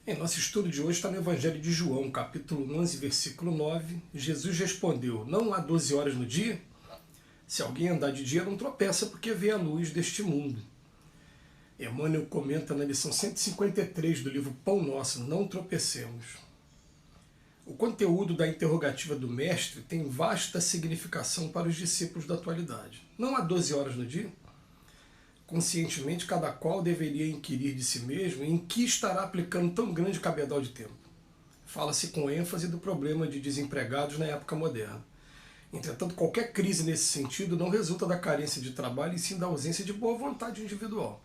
Em nosso estudo de hoje está no Evangelho de João, capítulo 11, versículo 9. Jesus respondeu: Não há 12 horas no dia? Se alguém andar de dia, não tropeça, porque vê a luz deste mundo. Emmanuel comenta na lição 153 do livro Pão Nosso, Não Tropecemos. O conteúdo da interrogativa do Mestre tem vasta significação para os discípulos da atualidade. Não há 12 horas no dia? Conscientemente, cada qual deveria inquirir de si mesmo em que estará aplicando tão grande cabedal de tempo. Fala-se com ênfase do problema de desempregados na época moderna. Entretanto, qualquer crise nesse sentido não resulta da carência de trabalho e sim da ausência de boa vontade individual.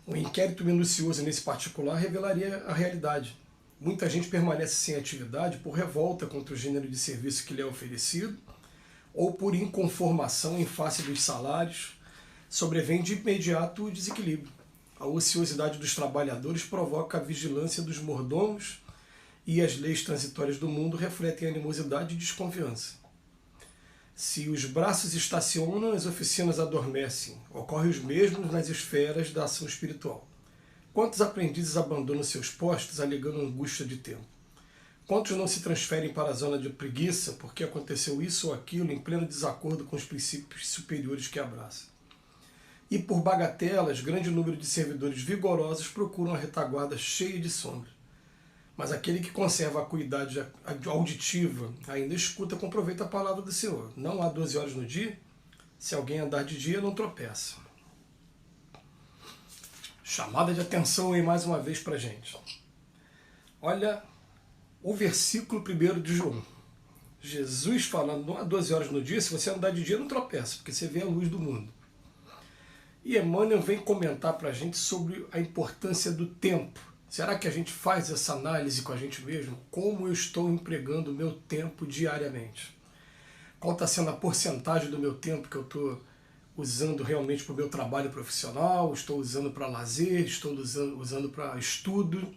Um inquérito minucioso nesse particular revelaria a realidade. Muita gente permanece sem atividade por revolta contra o gênero de serviço que lhe é oferecido ou por inconformação em face dos salários. Sobrevém de imediato o desequilíbrio. A ociosidade dos trabalhadores provoca a vigilância dos mordomos e as leis transitórias do mundo refletem animosidade e desconfiança. Se os braços estacionam, as oficinas adormecem. Ocorre os mesmos nas esferas da ação espiritual. Quantos aprendizes abandonam seus postos alegando angústia de tempo? Quantos não se transferem para a zona de preguiça porque aconteceu isso ou aquilo em pleno desacordo com os princípios superiores que abraçam? E por bagatelas, grande número de servidores vigorosos procuram a retaguarda cheia de sombra. Mas aquele que conserva a acuidade auditiva ainda escuta com proveito a palavra do Senhor. Não há 12 horas no dia? Se alguém andar de dia, não tropeça. Chamada de atenção aí mais uma vez para a gente. Olha o versículo 1 de João. Jesus falando, não há 12 horas no dia, se você andar de dia, não tropeça, porque você vê a luz do mundo. E Emmanuel vem comentar para a gente sobre a importância do tempo. Será que a gente faz essa análise com a gente mesmo? Como eu estou empregando o meu tempo diariamente? Qual está sendo a porcentagem do meu tempo que eu estou usando realmente para o meu trabalho profissional? Estou usando para lazer? Estou usando para estudo?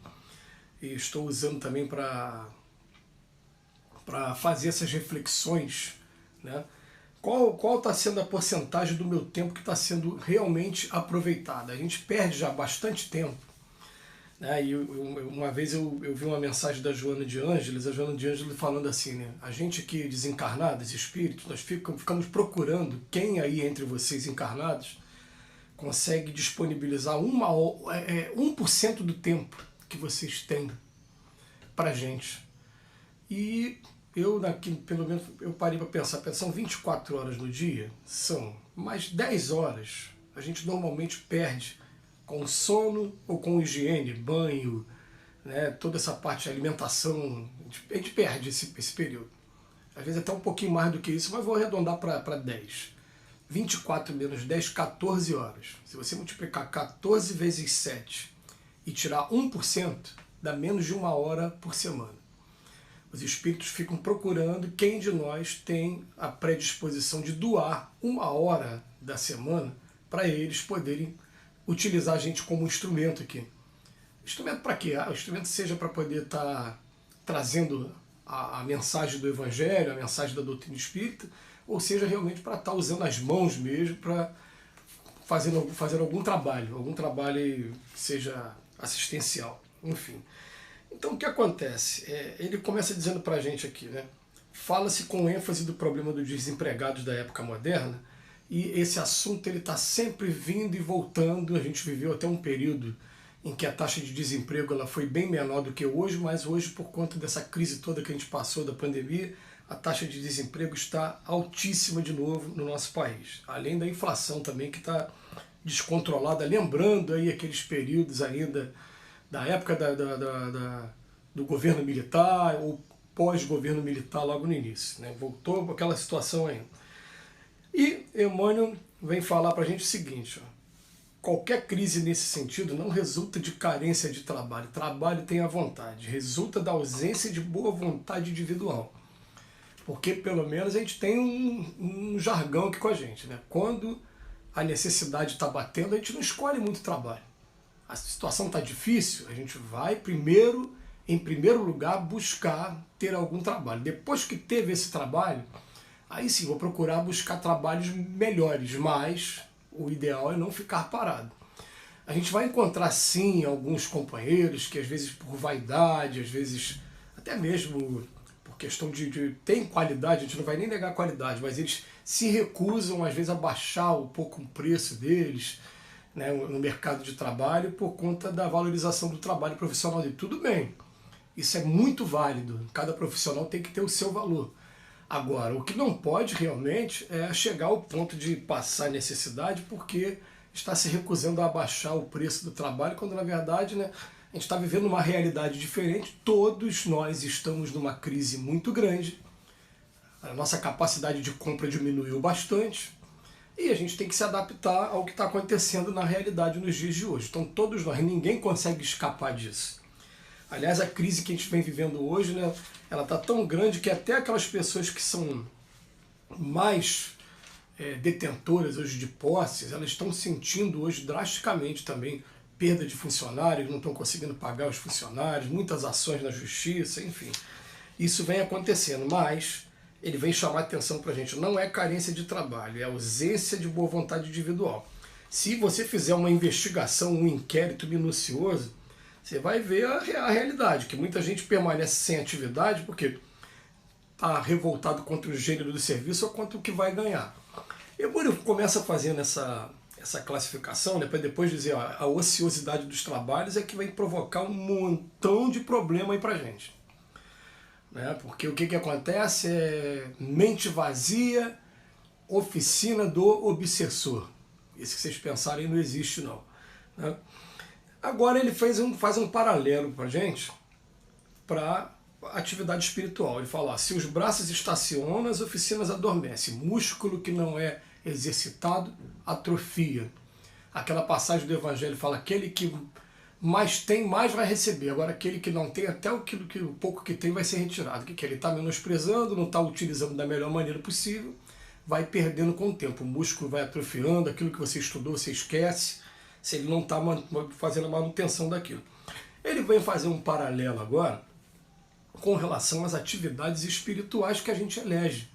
E estou usando também para fazer essas reflexões, né? Qual está sendo a porcentagem do meu tempo que está sendo realmente aproveitada? A gente perde já bastante tempo. Né? E uma vez eu vi uma mensagem da Joana de Ângeles, a Joana de Ângeles falando assim, né? A gente aqui desencarnados, espíritos, nós ficamos procurando quem aí entre vocês encarnados consegue disponibilizar 1% do tempo que vocês têm para a gente. E pelo menos, eu parei para pensar, são 24 horas no dia, são mais 10 horas, a gente normalmente perde com sono ou com higiene, banho, né, toda essa parte de alimentação, a gente perde esse período. Às vezes até um pouquinho mais do que isso, mas vou arredondar para 10. 24 menos 10, 14 horas. Se você multiplicar 14 vezes 7 e tirar 1%, dá menos de 1 hora por semana. Os espíritos ficam procurando quem de nós tem a predisposição de doar 1 hora da semana para eles poderem utilizar a gente como instrumento aqui. Instrumento para quê? O instrumento seja para poder estar trazendo a mensagem do Evangelho, a mensagem da doutrina espírita, ou seja, realmente para estar usando as mãos mesmo para fazer algum trabalho que seja assistencial, enfim. Então o que acontece? Ele começa dizendo para a gente aqui, né? Fala-se com ênfase do problema dos desempregados da época moderna, e esse assunto está sempre vindo e voltando. A gente viveu até um período em que a taxa de desemprego ela foi bem menor do que hoje, mas hoje, por conta dessa crise toda que a gente passou da pandemia, a taxa de desemprego está altíssima de novo no nosso país. Além da inflação também que está descontrolada, lembrando aí aqueles períodos ainda da época do governo militar ou pós-governo militar logo no início, né? Voltou para aquela situação ainda. E Emmanuel vem falar para a gente o seguinte, ó, qualquer crise nesse sentido não resulta de carência de trabalho. Trabalho tem a vontade, resulta da ausência de boa vontade individual. Porque pelo menos a gente tem um jargão aqui com a gente, né? Quando a necessidade está batendo, a gente não escolhe muito trabalho. A situação está difícil, a gente vai em primeiro lugar, buscar ter algum trabalho. Depois que teve esse trabalho, aí sim vou procurar buscar trabalhos melhores, mas o ideal é não ficar parado. A gente vai encontrar sim alguns companheiros que às vezes por vaidade, às vezes até mesmo por questão de tem qualidade, a gente não vai nem negar a qualidade, mas eles se recusam às vezes a baixar um pouco o preço deles, né, no mercado de trabalho por conta da valorização do trabalho profissional dele. Tudo bem, isso é muito válido, cada profissional tem que ter o seu valor. Agora, o que não pode realmente é chegar ao ponto de passar necessidade porque está se recusando a abaixar o preço do trabalho, quando na verdade, né, a gente está vivendo uma realidade diferente, todos nós estamos numa crise muito grande, a nossa capacidade de compra diminuiu bastante e a gente tem que se adaptar ao que está acontecendo na realidade nos dias de hoje. Então todos nós, ninguém consegue escapar disso. Aliás, a crise que a gente vem vivendo hoje, né, ela está tão grande que até aquelas pessoas que são mais detentoras hoje de posses, elas estão sentindo hoje drasticamente também perda de funcionários, não estão conseguindo pagar os funcionários, muitas ações na justiça, enfim. Isso vem acontecendo, mas ele vem chamar atenção para a gente. Não é carência de trabalho, é ausência de boa vontade individual. Se você fizer uma investigação, um inquérito minucioso, você vai ver a realidade, que muita gente permanece sem atividade porque está revoltado contra o gênero do serviço ou contra o que vai ganhar. E quando eu começo fazendo essa classificação, né, para depois dizer, ó, a ociosidade dos trabalhos é que vai provocar um montão de problema aí para a gente. Né? Porque o que acontece é mente vazia, oficina do obsessor. Isso que vocês pensarem não existe não. Né? Agora ele faz um paralelo para a gente para atividade espiritual. Ele fala, se os braços estacionam, as oficinas adormecem. Músculo que não é exercitado, atrofia. Aquela passagem do Evangelho fala, aquele que mais tem, mais vai receber. Agora aquele que não tem, até o pouco que tem vai ser retirado. Que ele está menosprezando, não está utilizando da melhor maneira possível, vai perdendo com o tempo. O músculo vai atrofiando, aquilo que você estudou, você esquece, se ele não está fazendo a manutenção daquilo. Ele vem fazer um paralelo agora com relação às atividades espirituais que a gente elege.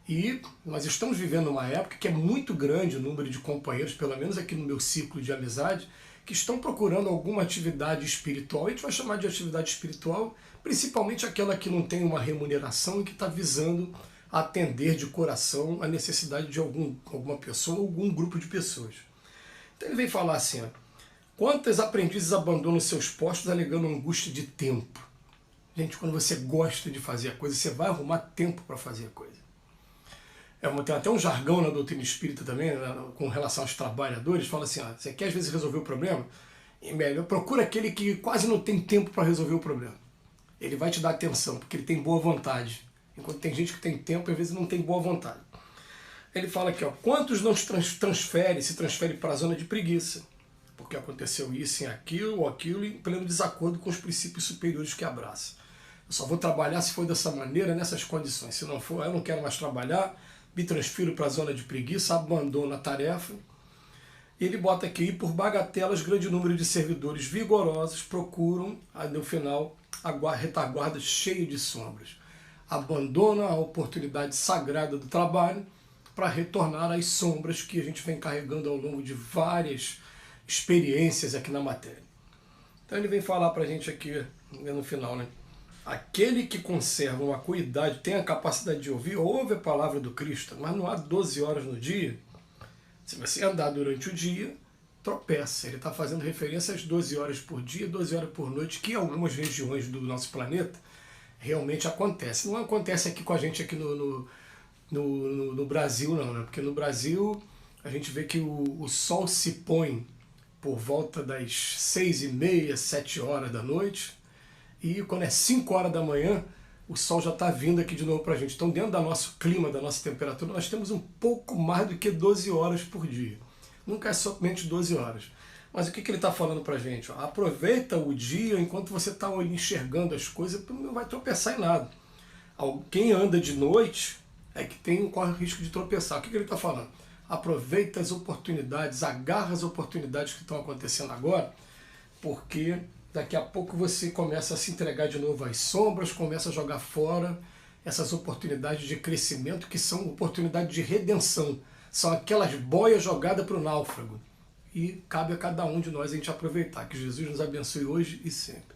E nós estamos vivendo uma época que é muito grande o número de companheiros, pelo menos aqui no meu ciclo de amizade, que estão procurando alguma atividade espiritual. A gente vai chamar de atividade espiritual, principalmente aquela que não tem uma remuneração e que está visando atender de coração a necessidade de alguma pessoa ou algum grupo de pessoas. Então ele vem falar assim, ó, quantas aprendizes abandonam seus postos alegando angústia de tempo? Gente, quando você gosta de fazer a coisa, você vai arrumar tempo para fazer a coisa. Tem até um jargão na doutrina espírita também, né, com relação aos trabalhadores, fala assim, ó, você quer às vezes resolver o problema? Melhor, procura aquele que quase não tem tempo para resolver o problema. Ele vai te dar atenção, porque ele tem boa vontade. Enquanto tem gente que tem tempo, às vezes não tem boa vontade. Ele fala aqui, ó, quantos não se transferem para a zona de preguiça? Porque aconteceu isso em aquilo ou aquilo, em pleno desacordo com os princípios superiores que abraça. Eu só vou trabalhar se for dessa maneira, nessas condições. Se não for, eu não quero mais trabalhar, me transfiro para a zona de preguiça, abandono a tarefa. Ele bota aqui, por bagatelas, grande número de servidores vigorosos procuram, no final, a retaguarda cheia de sombras. Abandona a oportunidade sagrada do trabalho para retornar às sombras que a gente vem carregando ao longo de várias experiências aqui na matéria. Então ele vem falar para a gente aqui no final, né? Aquele que conserva uma acuidade, tem a capacidade de ouvir, ouve a palavra do Cristo, mas não há 12 horas no dia. Se você andar durante o dia, tropeça. Ele está fazendo referência às 12 horas por dia, 12 horas por noite, que em algumas regiões do nosso planeta realmente acontece. Não acontece aqui com a gente aqui no Brasil, não, né? Porque no Brasil a gente vê que o sol se põe por volta das 6h30, 7 horas da noite, e quando é 5 horas da manhã, o sol já está vindo aqui de novo para a gente. Então, dentro do nosso clima, da nossa temperatura, nós temos um pouco mais do que 12 horas por dia. Nunca é somente 12 horas. Mas o que ele está falando para a gente? Aproveita o dia enquanto você está enxergando as coisas, não vai tropeçar em nada. Quem anda de noite é que corre o risco de tropeçar. O que ele está falando? Aproveita as oportunidades, agarra as oportunidades que estão acontecendo agora, porque daqui a pouco você começa a se entregar de novo às sombras, começa a jogar fora essas oportunidades de crescimento que são oportunidades de redenção. São aquelas boias jogadas para o náufrago. e cabe a cada um de nós a gente aproveitar. Que Jesus nos abençoe hoje e sempre.